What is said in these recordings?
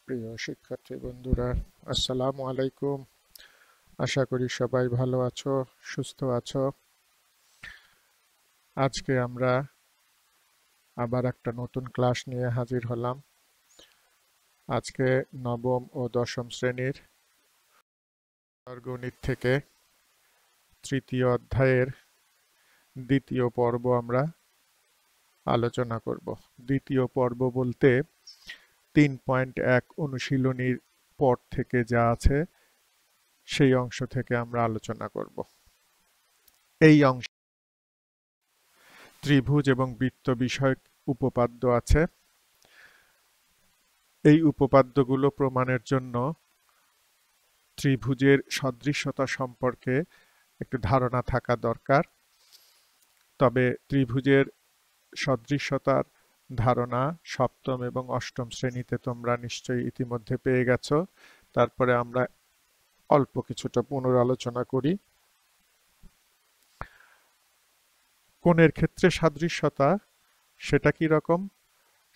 প্রিয় শিক্ষার্থী বন্ধুরা, আসসালামু আলাইকুম। আশা করি সবাই ভালো আছো, সুস্থ আছো। আজকে আমরা আবার একটা নতুন ক্লাস নিয়ে হাজির হলাম। আজকে নবম ও দশম শ্রেণীর গণিত থেকে তৃতীয় অধ্যায়ের দ্বিতীয় পর্ব আমরা আলোচনা করব। দ্বিতীয় পর্ব বলতে 3.1 অনুশীলনীর পর থেকে যা আছে সেই অংশ থেকে আমরা আলোচনা করব। এই অংশ ত্রিভুজ এবং বৃত্ত বিষয়ক উপপাদ্য আছে। এই উপপাদ্যগুলো প্রমাণের জন্য ত্রিভুজের সদৃশ্যতা সম্পর্কে একটু ধারণা থাকা দরকার। তবে ত্রিভুজের সদৃশ্যতার ধারণা সপ্তম এবং অষ্টম শ্রেণীতে তোমরা নিশ্চয়ই ইতিমধ্যে পেয়ে গেছো। তারপরে আমরা অল্প কিছুটা পুনরালোচনা করি। কোণের ক্ষেত্রে সাদৃশ্যতা সেটা কি রকম?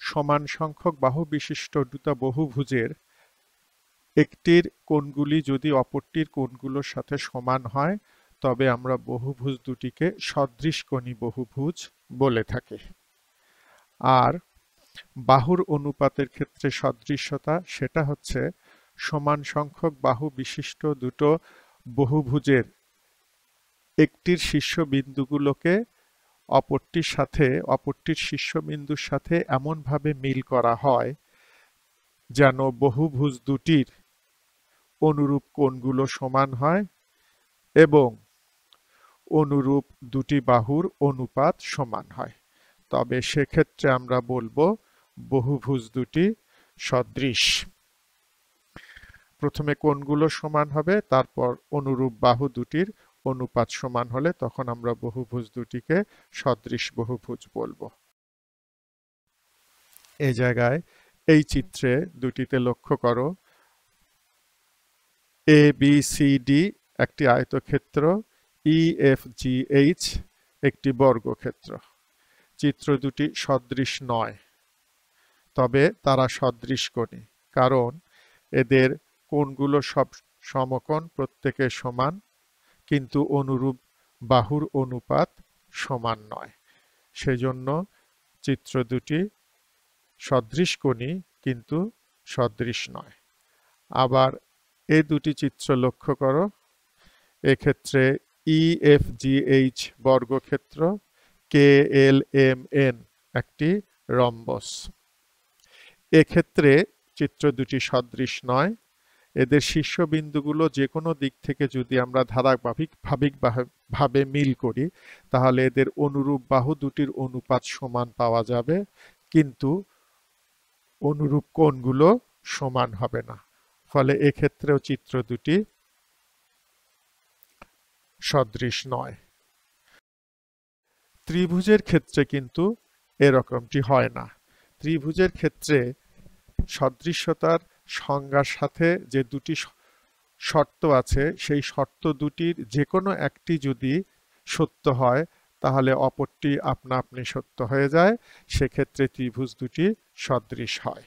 সমান সংখ্যক বাহু বিশিষ্ট দুটো বহুভুজের একটির কোণগুলি যদি অপরটির কোণগুলোর সাথে সমান হয় তবে আমরা বহুভুজ দুটিকে সদৃশকোণী বহুভুজ বলে থাকি। আর বাহুর অনুপাতের ক্ষেত্রে সদৃশ্যতা সেটা হচ্ছে সমান সংখ্যক বাহু বিশিষ্ট দুটো বহুভুজের একটির শীর্ষবিন্দুগুলোকে অপরটির শীর্ষবিন্দুর সাথে এমনভাবে মিল করা হয় যেন বহুভুজ দুটির অনুরূপ কোণগুলো সমান হয় এবং অনুরূপ দুটি বাহুর অনুপাত সমান হয়। তবে সেক্ষেত্রে আমরা বলবো বহুভুজ দুটি সদৃশ। প্রথমে কোণগুলো সমান হবে, তারপর অনুরূপ বাহু দুটির অনুপাত সমান হলে তখন আমরা বহুভুজ দুটিকে সদৃশ বহুভুজ বলবো। এই জায়গায় এই চিত্রে দুটিতে লক্ষ্য করো, ABCD একটি আয়তক্ষেত্র, EFGH একটি বর্গক্ষেত্র। চিত্র দুটি সদৃশ নয়, তবে তারা সদৃশকোণী, কারণ এদের কোণগুলো সব সমকোণ, প্রত্যেকে সমান, কিন্তু অনুরূপ বাহুর অনুপাত সমান নয়। সেজন্য চিত্র দুটি সদৃশকোণী কিন্তু সদৃশ নয়। আবার এই দুটি চিত্র লক্ষ্য করো, এক্ষেত্রে EFGH বর্গক্ষেত্র, KLMN একটি রম্বস। এক্ষেত্রে চিত্র দুটি সদৃশ নয়। এদের শীর্ষবিন্দুগুলো যে কোনো দিক থেকে যদি আমরা ধারাবাহিকভাবে মিল করি তাহলে এদের অনুরূপ বাহু দুটির অনুপাত সমান পাওয়া যাবে, কিন্তু অনুরূপ কোণগুলো সমান হবে না। ফলে এক্ষেত্রেও চিত্র দুটি সদৃশ নয়। ত্রিভুজের ক্ষেত্রে কিন্তু এরকমটি হয় না। ত্রিভুজের ক্ষেত্রে সদৃশ্যতার সংজ্ঞার সাথে যে দুটি শর্ত আছে সেই শর্ত দুটির যে কোনো একটি যদি সত্য হয় তাহলে অপরটি আপনা আপনি সত্য হয়ে যায়। সেক্ষেত্রে ত্রিভুজ দুটি সদৃশ হয়।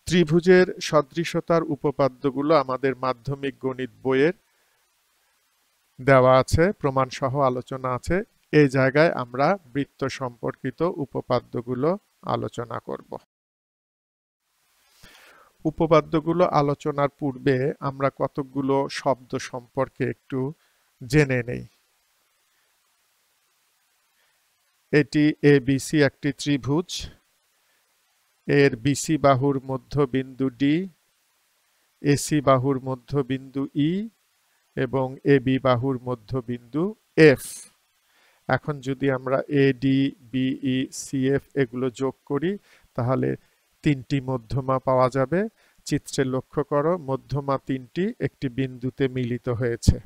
ত্রিভুজের সদৃশতার উপপাদ্যগুলো আমাদের মাধ্যমিক গণিত বইয়ের দেওয়া আছে, প্রমাণ সহ আলোচনা আছে। এই জায়গায় আমরা বৃত্ত সম্পর্কিত উপপাদ্যগুলো আলোচনা করব। উপপাদ্যগুলো আলোচনার পূর্বে আমরা কতকগুলো শব্দ সম্পর্কে একটু জেনে নেই। এটি ABC একটি ত্রিভুজ। এর BC বাহুর মধ্যবিন্দু D, AC বাহুর মধ্যবিন্দু E এবং AB বাহুর মধ্যবিন্দু F। এখন যদি আমরা AD, BE, CF এগুলো যোগ করি তাহলে তিনটি মধ্যমা পাওয়া যাবে। চিত্রে লক্ষ্য করো, মধ্যমা তিনটি একটি বিন্দুতে মিলিত হয়েছে,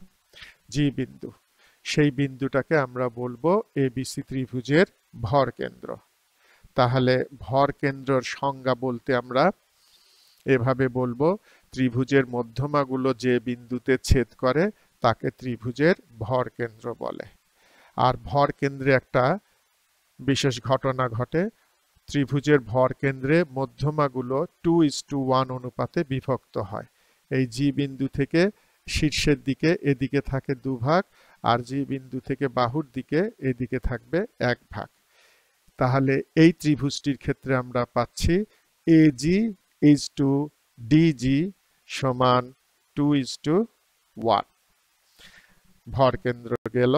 G বিন্দু। সেই বিন্দুটাকে আমরা বলবো ABC ত্রিভুজের ভর কেন্দ্র। তাহলে ভর কেন্দ্রের সংজ্ঞা বলতে আমরা এভাবে বলবো, ত্রিভুজের মধ্যমাগুলো যে বিন্দুতে ছেদ করে তাকে ত্রিভুজের ভর কেন্দ্র বলে। আর ভর কেন্দ্রে একটা বিশেষ ঘটনা ঘটে। ত্রিভুজের ভর কেন্দ্রে মধ্যমাগুলো 2:1 অনুপাতে বিভক্ত হয়। এই জি বিন্দু থেকে শীর্ষের দিকে এদিকে থাকে 2 ভাগ, আর জি বিন্দু থেকে বাহুর দিকে এদিকে থাকবে 1 ভাগ। তাহলে এই ত্রিভুজটির ক্ষেত্রে আমরা পাচ্ছি এজি ইজ টু ডিজি সমান 2:1। ভর কেন্দ্র গেল।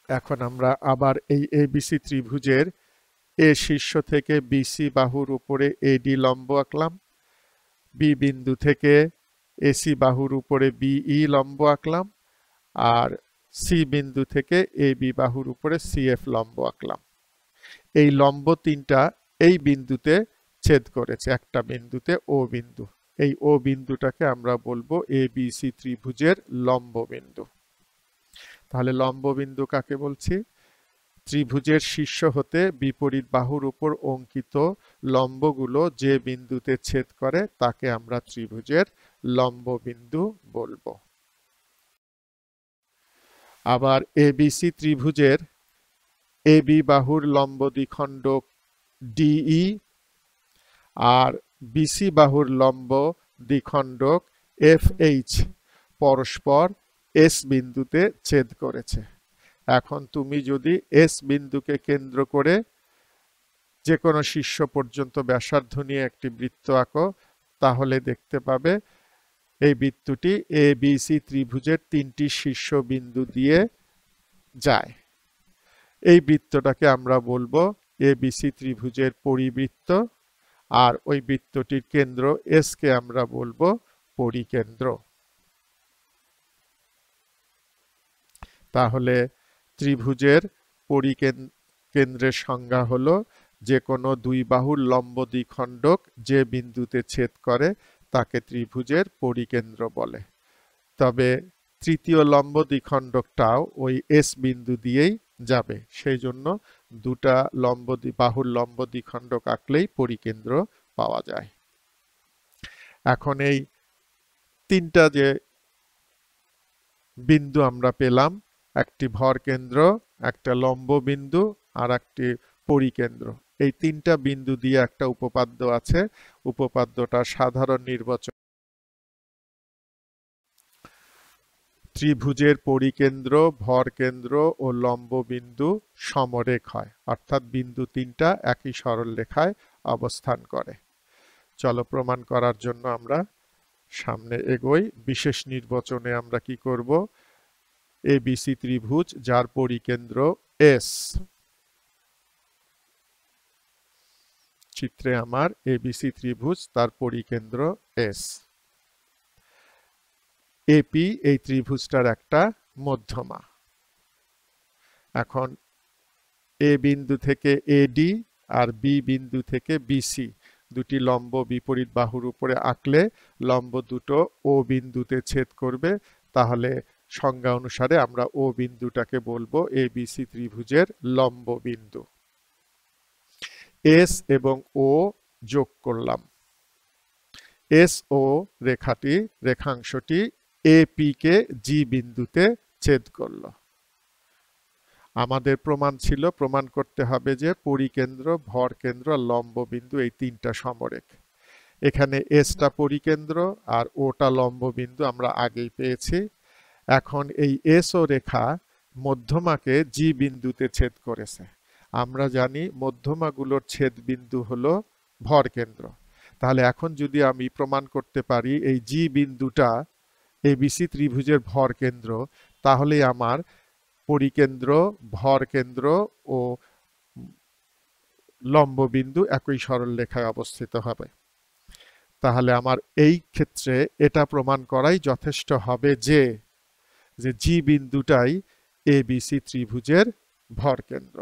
এখন আমরা আবার এই এবিসি ত্রিভুজের এ শীর্ষ থেকে বিসি বাহুর উপরে এডি লম্ব আঁকলাম, বি বিন্দু থেকে এসি বাহুর উপরে বিই লম্ব আঁকলাম, আর সি বিন্দু থেকে এবি বাহুর উপরে সিএফ লম্ব আঁকলাম। এই লম্ব তিনটা এই বিন্দুতে ছেদ করেছে, একটা বিন্দুতে ও বিন্দু। এই ও বিন্দুটাকে আমরা বলবো এবিসি ত্রিভুজের লম্ব বিন্দু। তাহলে লম্ব বিন্দু কাকে বলছি? ত্রিভুজের শীর্ষ হতে বিপরীত বাহুর উপর অঙ্কিত লম্বগুলো যে বিন্দুতে ছেদ করে তাকে আমরা ত্রিভুজের লম্ব বিন্দু বলবো। আবার এবিসি ত্রিভুজের এবি বাহুর লম্ব দ্বিখণ্ডক ডিই আর বিসি বাহুর লম্ব দ্বিখণ্ডক এফএইচ পরস্পর এস বিন্দুতে ছেদ করেছে। এখন তুমি যদি এস বিন্দুকে কেন্দ্র করে যে কোনো শীর্ষ পর্যন্ত ব্যাসার্ধ নিয়ে একটি বৃত্ত আঁকো, তাহলে দেখতে পাবে এই বৃত্তটি এ বি সি ত্রিভুজের তিনটি শীর্ষ বিন্দু দিয়ে যায়। এই বৃত্তটাকে আমরা বলবো এ বি সি ত্রিভুজের পরিবৃত্ত, আর ওই বৃত্তটির কেন্দ্র এস কে আমরা বলবো পরিকেন্দ্র। তাহলে ত্রিভুজের পরিকেন্দ্রের সংজ্ঞা হলো যে কোনো দুই বাহুর লম্ব দ্বিখণ্ডক যে বিন্দুতে ছেদ করে তাকে ত্রিভুজের পরিকেন্দ্র বলে। তবে তৃতীয় লম্ব দ্বিখণ্ডকটাও ওই এস বিন্দু দিয়েই যাবে, সেই জন্য দুটা বাহুর লম্ব দ্বিখণ্ডক আঁকলেই পরিকেন্দ্র পাওয়া যায়। এখন এই তিনটা যে বিন্দু আমরা পেলাম, একটি ভর কেন্দ্র, একটা লম্ব বিন্দু আর একটি পরিকেন্দ্র, এই তিনটা বিন্দু দিয়ে একটা উপপাদ্য আছে। উপপাদ্যটা সাধারণ নির্বাচন। ত্রিভুজের পরিকেন্দ্র, ভর কেন্দ্র ও লম্ব বিন্দু সমরেখ হয়, অর্থাৎ বিন্দু তিনটা একই সরলরেখায় অবস্থান করে। চলো প্রমাণ করার জন্য আমরা সামনে এগোই। বিশেষ নির্বাচনে আমরা কি করব? এবিসি ত্রিভুজ যার পরিকেন্দ্র এস, চিত্রে আমার এবিসি ত্রিভুজ তার পরিকেন্দ্র এস। এপি এই ত্রিভুজটার একটা মধ্যমা। এখন এ বিন্দু থেকে এডি আর বি বিন্দু থেকে বিসি দুটি লম্ব বিপরীত বাহুর উপরে আঁকলে লম্ব দুটো ও বিন্দুতে ছেদ করবে। তাহলে সংজ্ঞা অনুসারে আমরা ও বিন্দুটাকে বলবো এবিসি ত্রিভুজের লম্ব বিন্দু। এস এবং ও যোগ করলাম। এস ও রেখাংশটি এপি কে জি বিন্দুতে ছেদ করলো। আমাদের প্রমাণ করতে হবে যে পরিকেন্দ্র, ভর কেন্দ্র আর লম্ব বিন্দু এই তিনটা সমরেখ। এখানে এসটা পরিকেন্দ্র আর ওটা লম্ব বিন্দু আমরা আগেই পেয়েছি। এখন এই এস ও রেখা মধ্যমাকে জি বিন্দুতে ছেদ করেছে। আমরা জানি মধ্যমাগুলোর ছেদ বিন্দু হলো ভর কেন্দ্র। তাহলে এখন যদি আমি প্রমাণ করতে পারি এই জি বিন্দুটা এবিসি ত্রিভুজের ভর কেন্দ্র, তাহলে আমার পরিকেন্দ্র, ভর কেন্দ্র ও লম্ব বিন্দু একই সরলরেখায় অবস্থিত হবে। তাহলে আমার এই ক্ষেত্রে এটা প্রমাণ করাই যথেষ্ট হবে যে জি বিন্দুটাই এবিসি ত্রিভুজের ভর কেন্দ্র।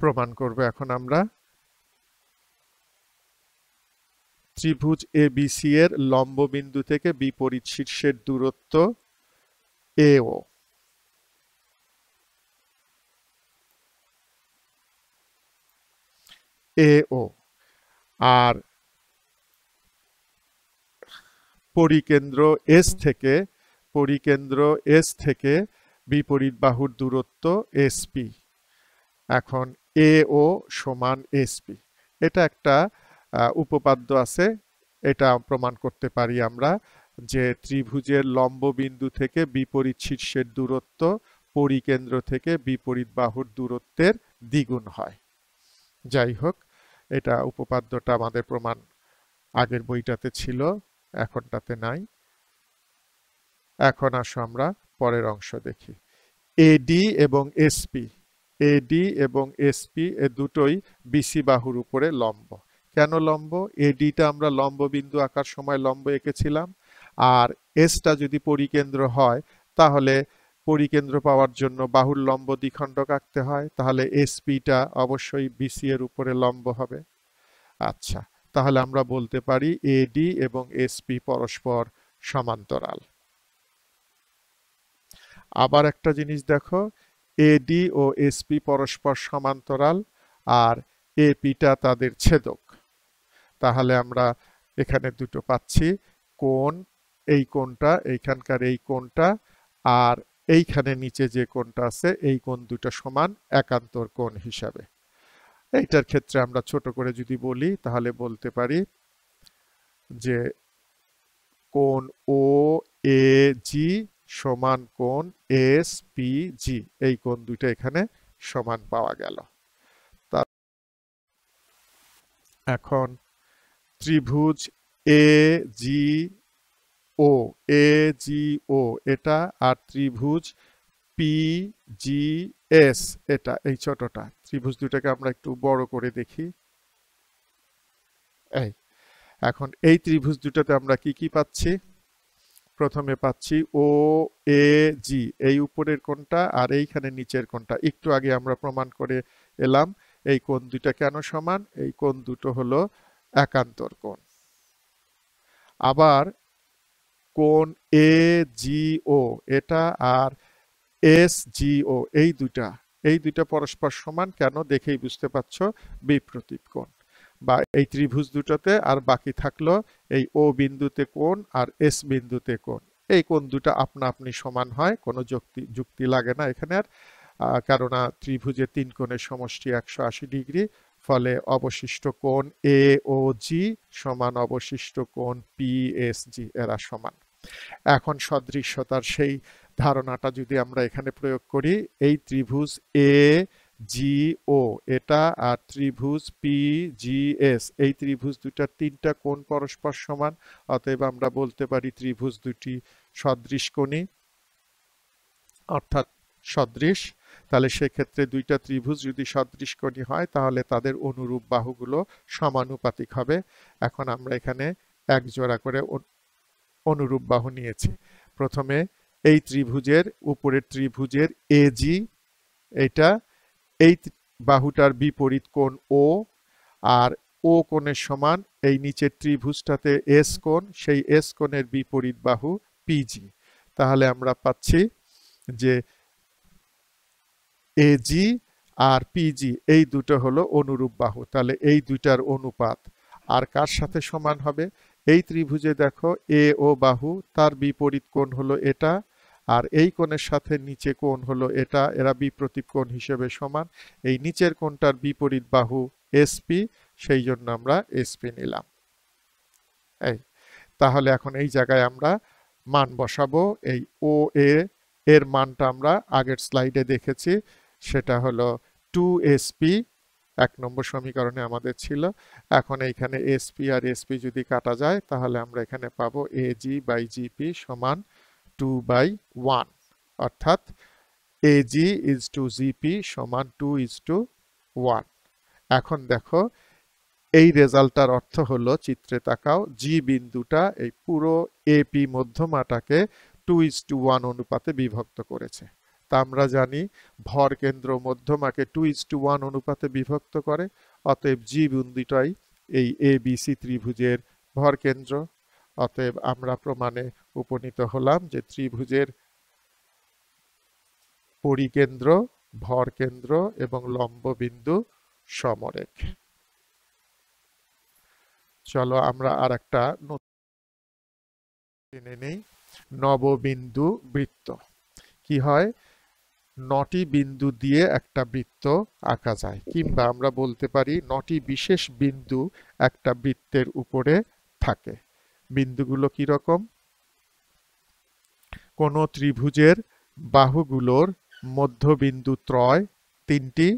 প্রমাণ করব এখন আমরা। ত্রিভুজ এবিসি এর লম্ব বিন্দু থেকে বিপরীত শীর্ষের দূরত্ব এও। আর পরিকেন্দ্র এস থেকে বিপরীত বাহুর দূরত্ব এসপি। এখন এ ও সমান এসপি, এটা একটা উপপাদ্য আছে, এটা প্রমাণ করতে পারি আমরা যে ত্রিভুজের লম্ব বিন্দু থেকে বিপরীত শীর্ষের দূরত্ব পরিকেন্দ্র থেকে বিপরীত বাহুর দূরত্বের দ্বিগুণ হয়। যাই হোক, এটা উপপাদ্যটা আমাদের প্রমাণ আগের বইটাতে ছিল, এখনটাতে নাই। এখন আসো আমরা পরের অংশ দেখি। এডি এবং এসপি, এডি এবং এসপি এ দুটোই বিসি বাহুর উপরে লম্ব। কেন লম্ব? এডিটা আমরা লম্ব বিন্দু আঁকার সময় লম্ব এঁকেছিলাম, আর এসটা যদি পরিকেন্দ্র হয় তাহলে পরিকেন্দ্র পাওয়ার জন্য বাহুর লম্ব দ্বিখণ্ডক আঁকতে হয়, তাহলে এসপিটা অবশ্যই বিসি এর উপরে লম্ব হবে। আচ্ছা, তাহলে আমরা বলতে পারি এডি এবং এসপি পরস্পর সমান্তরাল। আবার একটা জিনিস দেখো, এডি ও এসপি পরস্পর সমান্তরাল আর এপিটা তাদের ছেদক। তাহলে আমরা এখানে দুটো পাচ্ছি কোণ, এই কোণটা, এইখানকার এই কোণটা, আর এইখানে নিচে যে কোণটা আছে এই কোণ দুটো সমান একান্তর কোণ হিসাবে। এইটার ক্ষেত্রে আমরা ছোট করে যদি বলি তাহলে বলতে পারি যে কোণ ও এ জি সমান কোণ এস পি জি, এই কোণ দুটো এখানে সমান পাওয়া গেল। এখন ত্রিভুজ এ জি ও, এ জি ও এটা, আর ত্রিভুজ পি জি এস এটা, এই ছোটটা ত্রিভুজ দুটাকে আমরা একটু বড় করে দেখি। এই এখন এই ত্রিভুজ দুটাতে আমরা কি কি পাচ্ছি? প্রথমে পাচ্ছি ও এ জি, এই উপরের কোণটা আর এইখানে নিচের কোণটা। একটু আগে আমরা প্রমাণ করে এলাম এই কোণ দুটা কেন সমান, এই কোণ দুটো হলো একান্তর কোণ। আবার কোণ এ জি ও এটা আর এস জি ও, এই দুইটা পরস্পর সমান কেন দেখেই বুঝতে পারছো, বিপ্রতীপ কোণ। বা এই ত্রিভুজ দুটোতে আর বাকি থাকলো এই ও বিন্দুতে কোণ আর এস বিন্দুতে কোণ, এই কোণ দুটো আপনা আপনি সমান হয়, কোনো যুক্তি লাগে না এখানে আর। কারণ ত্রিভুজের তিন কোণের সমষ্টি 180 ডিগ্রি, ফলে অবশিষ্ট কোণ এ ও জি সমান অবশিষ্ট কোণ পি এস জি, এরা সমান। এখন সদৃশ্যতার সেই ধারণাটা যদি আমরা এখানে প্রয়োগ করি, এই ত্রিভুজ এ জি ও এটা আর ত্রিভুজ পি জি এস, এই ত্রিভুজ দুটার তিনটা কোণ পরস্পর সমান, অতএব আমরা বলতে পারি ত্রিভুজ দুটি সদৃশকোণী অর্থাৎ সদৃশ। তাহলে সেক্ষেত্রে দুইটা ত্রিভুজ যদি সদৃশকোণী হয় তাহলে তাদের অনুরূপ বাহুগুলো সমানুপাতিক হবে। এখন আমরা এখানে এক জোড়া করে অনুরূপ বাহু নিয়েছি। প্রথমে এই ত্রিভুজের উপরের ত্রিভুজের এজি, এটা এই বাহুটার বিপরীত কোণ ও, আর ও কোণের সমান এই নিচের ত্রিভুজটাতে এস কোণ, সেই এস কোণের বিপরীত বাহু পিজি। তাহলে আমরা পাচ্ছি যে এজি আর পিজি এই দুটো হলো অনুরূপ বাহু। তাহলে এই দুইটার অনুপাত আর কার সাথে সমান হবে? এই ত্রিভুজে দেখো এ ও বাহু, তার বিপরীত কোণ হলো এটা, আর এই কোণের সাথে নিচে কোণ হলো এটা, এরা বিপ্রতীপ কোণ হিসেবে সমান। এই নিচের কোণটার বিপরীত বাহু এসপি, সেই জন্য আমরা এসপি নিলাম। এই তাহলে এখন এই জায়গায় আমরা মান বসাবো। এই ও এ এর মানটা আমরা আগের স্লাইডে দেখেছি, সেটা হলো 2sp, 1 নম্বর সমীকরণে আমাদের ছিল। এখন এইখানে এসপি আর এসপি যদি কাটা যায় তাহলে আমরা এখানে পাবো এজি বাই জিপি সমান 2/1, অর্থাৎ এজি ইজ টু জিপি সমান 2:1। এখন দেখো এই রেজাল্টটার অর্থ হলো, চিত্রে তাকাও, জি বিন্দুটা এই পুরো এপি মধ্যমাটাকে 2:1 অনুপাতে বিভক্ত করেছে। তা আমরা জানি ভর কেন্দ্র মধ্যমাকে 2:1 অনুপাতে বিভক্ত করে, অতএব জি বিন্দুটাই এই এবিসি ত্রিভুজের ভর কেন্দ্র। অতএব আমরা প্রমাণে উপনীত হলাম যে ত্রিভুজের পরিকেন্দ্র, ভর কেন্দ্র এবং লম্ব বিন্দু সমরেখ। চলো আমরা আর একটা জেনে নেই, নববিন্দু বৃত্ত কি হয়। 9টি বিন্দু দিয়ে একটা বৃত্ত আঁকা যায়, কিংবা আমরা বলতে পারি 9টি বিশেষ বিন্দু একটা বৃত্তের উপরে থাকে। বিন্দুগুলো কি রকম? কোন ত্রিভুজের বাহুগুলোর মধ্যবিন্দু ত্রয় 3টি,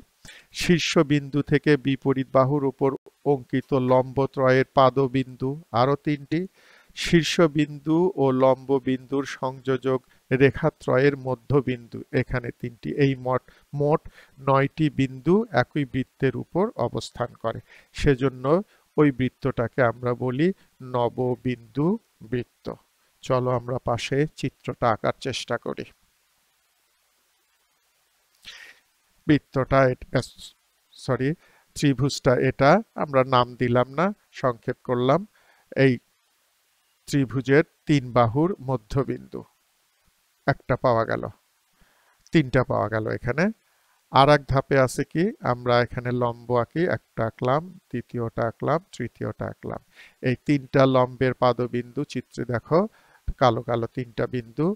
শীর্ষবিন্দু থেকে বিপরীত বাহুর উপর অঙ্কিত লম্ব ত্রয়ের পাদবিন্দু আরো 3টি, শীর্ষবিন্দু ও লম্ব বিন্দুর সংযোজক রেখাত্রয়ের মধ্যবিন্দু এখানে 3টি। এই মোট 9টি বিন্দু একই বৃত্তের উপর অবস্থান করে, সেজন্য ওই বৃত্তটাকে আমরা বলি নববিন্দু বৃত্ত। চলো আমরা পাশে চিত্রটা আঁকার চেষ্টা করি। বৃত্তটা সরি ত্রিভুজটা এটা আমরা নাম দিলাম না, সংক্ষেপ করলাম। এই ত্রিভুজের 3 বাহুর মধ্যবিন্দু একটা পাওয়া গেল, 3টা পাওয়া গেল। এখানে আর এক ধাপে আছে কি, আমরা এখানে লম্ব আঁকি, একটা আঁকলাম, দ্বিতীয়টা আঁকলাম, তৃতীয়টা আঁকলাম। এই 3টা লম্বের পাদবিন্দু চিত্রে দেখো কালো কালো 3টা বিন্দু,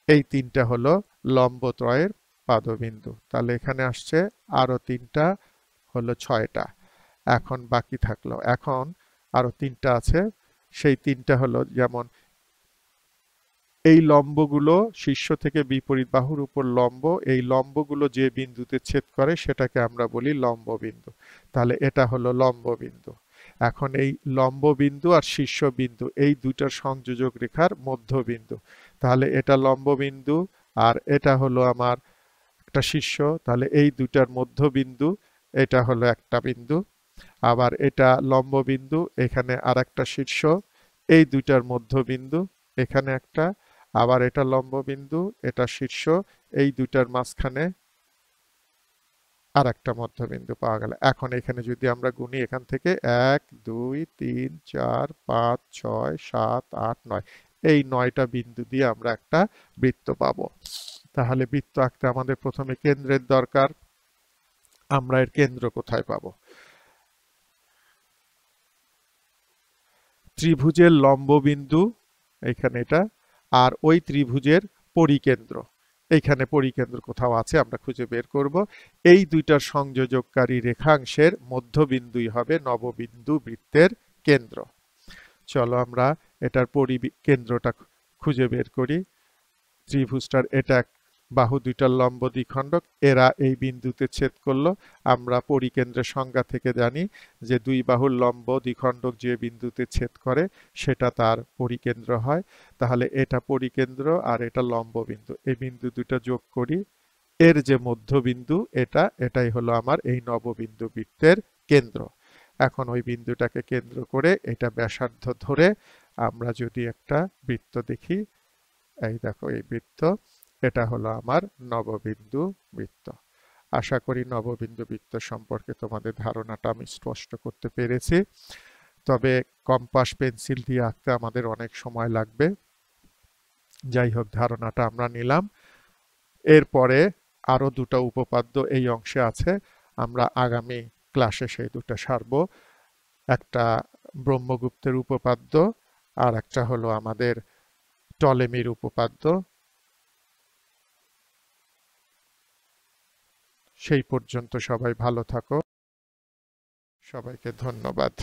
এই 3টা হলো লম্বত্রয়ের পাদবিন্দু। তাহলে এখানে আসছে আরো 3টা, হলো 6টা। এখন বাকি থাকলো, এখন আরো 3টা আছে, সেই 3টা হলো যেমন এই লম্বগুলো শীর্ষ থেকে বিপরীত বাহুর উপর লম্ব, এই লম্বগুলো যে বিন্দুতে ছেদ করে সেটাকে আমরা বলি লম্ব বিন্দু। তাহলে এটা হলো লম্ব বিন্দু। এখন এই লম্ব বিন্দু আর শীর্ষ বিন্দু এই দুইটার সংযোজক রেখার মধ্যবিন্দু, তাহলে এটা লম্ব বিন্দু আর এটা হলো আমার একটা শীর্ষ, তাহলে এই দুইটার মধ্যবিন্দু, এটা হলো একটা বিন্দু। আবার এটা লম্ব বিন্দু, এখানে আর একটা শীর্ষ, এই দুইটার মধ্যবিন্দু, এখানে একটা, আবার এটা লম্ব বিন্দু, এটা শীর্ষ, এই দুইটার মাঝখানে আর একটা মধ্যবিন্দু পাওয়া গেল। এখন এখানে যদি আমরা গুনি, এখান থেকে 1 2 3 4 5 6 7 8 9, এই 9টা বিন্দু দিয়ে আমরা একটা বৃত্ত পাবো। তাহলে বৃত্ত আঁকতে আমাদের প্রথমে কেন্দ্রের দরকার। আমরা এর কেন্দ্র কোথায় পাবো? ত্রিভুজের লম্ব বিন্দু এখানে এটা, আর ওই ত্রিভুজের পরিকেন্দ্র এইখানে, পরিকেন্দ্র কোথাও আছে আমরা খুঁজে বের করব। এই দুইটার সংযোজককারী রেখাংশের মধ্যবিন্দুই হবে নববিন্দু বৃত্তের কেন্দ্র। চলো আমরা এটার কেন্দ্রটা খুঁজে বের করি। ত্রিভুজটার এটা বাহু দুইটার লম্ব দ্বিখণ্ডক, এরা এই বিন্দুতে ছেদ করলো। আমরা পরিকেন্দ্রের সংজ্ঞা থেকে জানি যে দুই বাহুর লম্ব দ্বিখণ্ডক যে বিন্দুতে ছেদ করে সেটা তার পরিকেন্দ্র হয়। তাহলে এটা পরিকেন্দ্র আর এটা লম্ব বিন্দু, এই বিন্দু দুটো যোগ করি, এর যে মধ্যবিন্দু এটাই হলো আমার এই নববিন্দু বৃত্তের কেন্দ্র। এখন ওই বিন্দুটাকে কেন্দ্র করে এটা ব্যাসার্ধ ধরে আমরা যদি একটা বৃত্ত দেখি, এই দেখো এই বৃত্ত, এটা হলো আমার নববিন্দু বৃত্ত। আশা করি নববিন্দু বৃত্ত সম্পর্কে তোমাদের ধারণাটা আমি স্পষ্ট করতে পেরেছি। তবে কম্পাস পেন্সিল দিয়ে আঁকতে আমাদের অনেক সময় লাগবে। যাই হোক, ধারণাটা আমরা নিলাম। এরপরে আরো দুটো উপপাদ্য এই অংশে আছে, আমরা আগামী ক্লাসে সেই দুটো সারবো। একটা ব্রহ্মগুপ্তের উপপাদ্য আর একটা হলো আমাদের টলেমির উপপাদ্য। সেই পর্যন্ত সবাই ভালো থাকো, সবাইকে ধন্যবাদ।